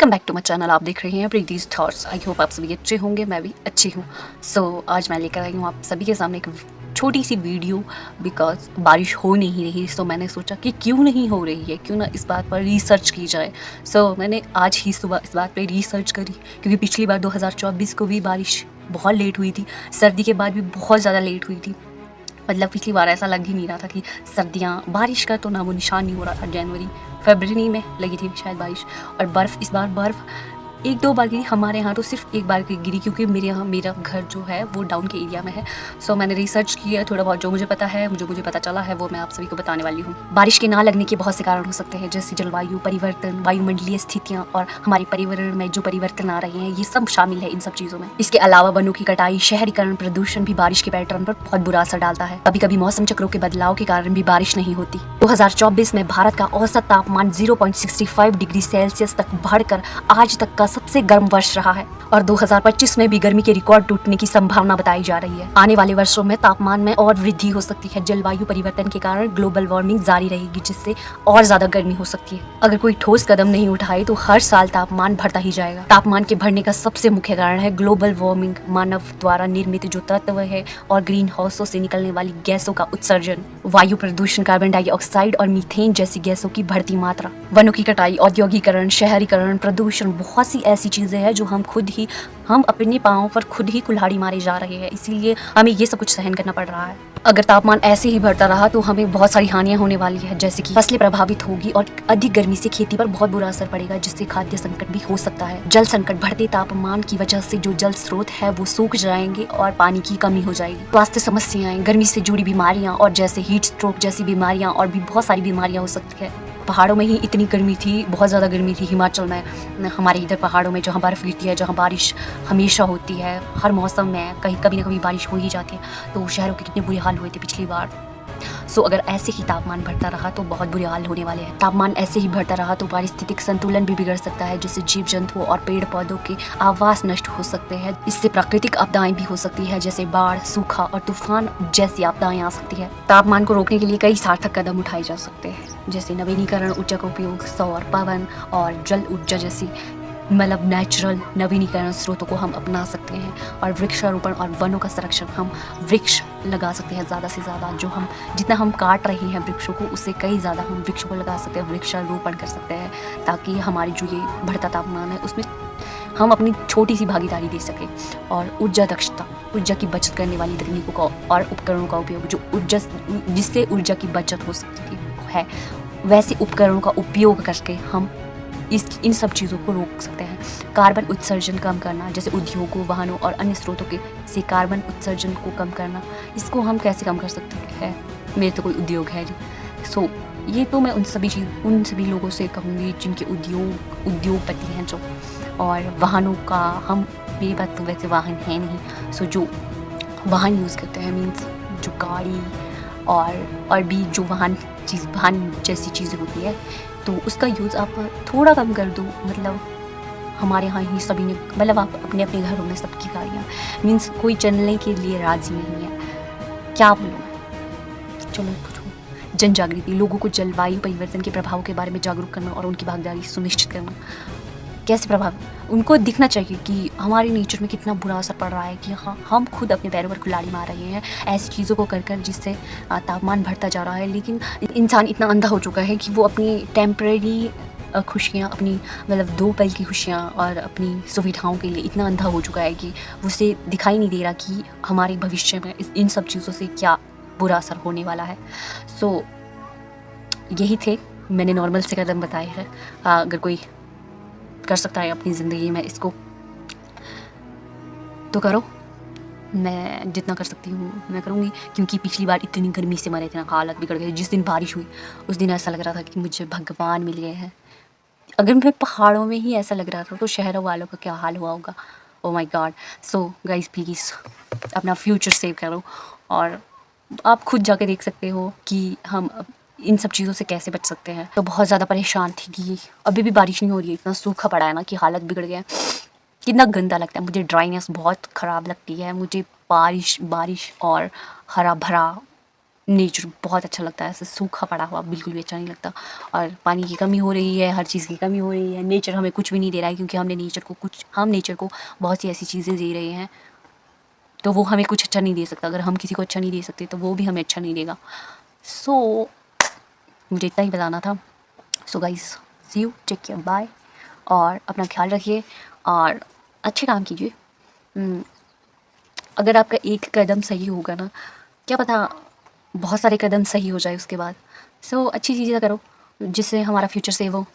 Welcome back to my channel. आप देख रहे हैं प्रीति's थॉट्स। आई होप आप सभी अच्छे होंगे, मैं भी अच्छी हूँ। आज मैं लेकर आई हूँ आप सभी के सामने एक छोटी सी वीडियो। बिकॉज बारिश हो नहीं रही, सो मैंने सोचा कि क्यों नहीं हो रही है, क्यों ना इस बात पर रिसर्च की जाए। मैंने आज ही सुबह इस बात पर रिसर्च करी, क्योंकि पिछली बार 2024 को भी बारिश बहुत लेट हुई थी, सर्दी के बाद भी बहुत ज़्यादा लेट हुई थी। मतलब पिछली बार ऐसा लग ही नहीं रहा था कि सर्दियाँ, बारिश का तो नामो निशान नहीं हो रहा था। जनवरी फरवरी में लगी थी शायद बारिश। और बर्फ़, इस बार बर्फ़ एक दो बार गिरी, हमारे यहाँ तो सिर्फ एक बार गिरी, क्योंकि मेरे यहाँ मेरा घर जो है वो डाउन के एरिया में है। मैंने रिसर्च किया थोड़ा बहुत, जो मुझे पता है, जो मुझे पता चला है वो मैं आप सभी को बताने वाली हूँ। बारिश के ना लगने के बहुत से कारण हो सकते हैं, जैसे जलवायु परिवर्तन, वायुमंडलीय स्थितियाँ और हमारे पर्यावरण में जो परिवर्तन आ रहे हैं, ये सब शामिल है इन सब चीज़ों में। इसके अलावा वनों की कटाई, शहरीकरण, प्रदूषण भी बारिश के पैटर्न पर बहुत बुरा असर डालता है। कभी कभी मौसम चक्रों के बदलाव के कारण भी बारिश नहीं होती। 2024 में भारत का औसत तापमान 0.65 डिग्री सेल्सियस तक बढ़कर आज तक का सबसे गर्म वर्ष रहा है, और 2025 में भी गर्मी के रिकॉर्ड टूटने की संभावना बताई जा रही है। आने वाले वर्षों में तापमान में और वृद्धि हो सकती है। जलवायु परिवर्तन के कारण ग्लोबल वार्मिंग जारी रहेगी, जिससे और ज्यादा गर्मी हो सकती है। अगर कोई ठोस कदम नहीं उठाए तो हर साल तापमान बढ़ता ही जाएगा। तापमान के बढ़ने का सबसे मुख्य कारण है ग्लोबल वार्मिंग, मानव द्वारा निर्मित जो तत्व है, और ग्रीन हाउसों से निकलने वाली गैसों का उत्सर्जन, वायु प्रदूषण, कार्बन डाइऑक्साइड और मीथेन जैसी गैसों की बढ़ती मात्रा, वनों की कटाई, औद्योगिकरण, शहरीकरण, प्रदूषण, बहुत सी ऐसी चीजें हैं जो हम अपने पाँव पर खुद ही कुल्हाड़ी मारे जा रहे हैं। इसीलिए हमें ये सब कुछ सहन करना पड़ रहा है। अगर तापमान ऐसे ही बढ़ता रहा तो हमें बहुत सारी हानियां होने वाली है, जैसे कि फसलें प्रभावित होगी और अधिक गर्मी से खेती पर बहुत बुरा असर पड़ेगा, जिससे खाद्य संकट भी हो सकता है। जल संकट, बढ़ते तापमान की वजह से जो जल स्रोत है वो सूख जाएंगे और पानी की कमी हो जाएगी। स्वास्थ्य समस्याएं, गर्मी से जुड़ी बीमारियां, और जैसे हीट स्ट्रोक जैसी बीमारियां, और भी बहुत सारी बीमारियां हो सकती है। पहाड़ों में ही इतनी गर्मी थी, बहुत ज़्यादा गर्मी थी हिमाचल में, हमारे इधर पहाड़ों में जहाँ बर्फ़ गिरती है, जहाँ बारिश हमेशा होती है, हर मौसम में कहीं कभी ना कभी बारिश हो ही जाती है। तो शहरों के कितने बुरे हाल हुए थे पिछली बार। अगर ऐसे ही तापमान बढ़ता रहा तो बहुत बुरे हाल होने वाले हैं। तापमान ऐसे ही बढ़ता रहा तो पारिस्थितिक संतुलन भी बिगड़ सकता है, जिससे जीव जंतुओं और पेड़ पौधों के आवास नष्ट हो सकते हैं। इससे प्राकृतिक आपदाएं भी हो सकती है, जैसे बाढ़, सूखा और तूफान जैसी आपदाएं आ सकती है। तापमान को रोकने के लिए कई सार्थक कदम उठाए जा सकते हैं, जैसे नवीनीकरण ऊर्जा का उपयोग, सौर, पवन और जल ऊर्जा जैसी मतलब नेचुरल नवीनीकरण स्रोतों को हम अपना सकते हैं। और वृक्षारोपण और वनों का संरक्षण, हम वृक्ष लगा सकते हैं ज़्यादा से ज़्यादा। जितना हम काट रहे हैं वृक्षों को, उससे कई ज़्यादा हम वृक्षों को लगा सकते हैं, वृक्षारोपण कर सकते हैं, ताकि हमारी जो ये बढ़ता तापमान है उसमें हम अपनी छोटी सी भागीदारी दे सकें। और ऊर्जा दक्षता, ऊर्जा की बचत करने वाली तकनीकों का और उपकरणों का उपयोग, जिससे ऊर्जा की बचत हो सकती है, वैसे उपकरणों का उपयोग करके हम इन सब चीज़ों को रोक सकते हैं। कार्बन उत्सर्जन कम करना, जैसे उद्योगों, वाहनों और अन्य स्रोतों से कार्बन उत्सर्जन को कम करना, इसको हम कैसे कम कर सकते हैं? मेरे तो कोई उद्योग है नहीं। ये तो मैं उन सभी लोगों से कहूँगी जिनके उद्योगपति हैं जो, और वाहनों का, हम मेरे पास तो वैसे वाहन है नहीं। जो वाहन यूज़ करते हैं, मीन्स जो गाड़ी और भी जो वाहन जैसी चीज़ें होती है, तो उसका यूज़ आप थोड़ा कम कर दो। मतलब हमारे यहाँ ही सभी ने, मतलब आप अपने अपने घरों में सबकी गाड़ियाँ, मीन्स कोई चलने के लिए राज़ी नहीं है। क्या बोलूँ, चलो पूछो। जन जागृति, लोगों को जलवायु परिवर्तन के प्रभाव के बारे में जागरूक करना और उनकी भागीदारी सुनिश्चित करना। कैसे प्रभाव? उनको दिखना चाहिए कि हमारे नेचर में कितना बुरा असर पड़ रहा है, कि हाँ, हम खुद अपने पैरों पर कुल्हाड़ी मार रहे हैं ऐसी चीज़ों को कर जिससे तापमान बढ़ता जा रहा है। लेकिन इंसान इतना अंधा हो चुका है कि वो अपनी टेम्परेरी खुशियाँ, अपनी मतलब 2 पल की खुशियाँ और अपनी सुविधाओं के लिए इतना अंधा हो चुका है कि उसे दिखाई नहीं दे रहा कि हमारे भविष्य में इन सब चीज़ों से क्या बुरा असर होने वाला है। यही थे, मैंने नॉर्मल से कदम बताए हैं। अगर कोई कर सकता है अपनी ज़िंदगी में इसको, तो करो। मैं जितना कर सकती हूँ मैं करूँगी, क्योंकि पिछली बार इतनी गर्मी से मरे थे ना, हालत बिगड़ गई। जिस दिन बारिश हुई उस दिन ऐसा लग रहा था कि मुझे भगवान मिल गए हैं। अगर मैं पहाड़ों में ही ऐसा लग रहा था तो शहरों वालों का क्या हाल हुआ होगा। Oh my God. Guys please अपना फ्यूचर सेव करो, और आप खुद जाके देख सकते हो कि हम इन सब चीज़ों से कैसे बच सकते हैं। तो बहुत ज़्यादा परेशान थी कि अभी भी बारिश नहीं हो रही है, इतना सूखा पड़ा है ना कि हालत बिगड़ गया है। कितना गंदा लगता है, मुझे ड्राइनेस बहुत ख़राब लगती है। मुझे बारिश और हरा भरा नेचर बहुत अच्छा लगता है, ऐसे सूखा पड़ा हुआ बिल्कुल भी अच्छा नहीं लगता। और पानी की कमी हो रही है, हर चीज़ की कमी हो रही है, नेचर हमें कुछ भी नहीं दे रहा है, क्योंकि हम नेचर को बहुत सी ऐसी चीज़ें दे रहे हैं, तो वो हमें कुछ अच्छा नहीं दे सकता। अगर हम किसी को अच्छा नहीं दे सकते तो वो भी हमें अच्छा नहीं देगा। सो मुझे इतना ही बताना था। So guys, see you, take care, bye, और अपना ख्याल रखिए और अच्छे काम कीजिए। अगर आपका एक कदम सही होगा ना, क्या पता बहुत सारे कदम सही हो जाए उसके बाद। सो अच्छी चीज़ें करो जिससे हमारा फ्यूचर सेव हो।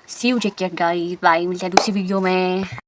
See you, take care guys, bye, मिलते हैं दूसरी वीडियो में।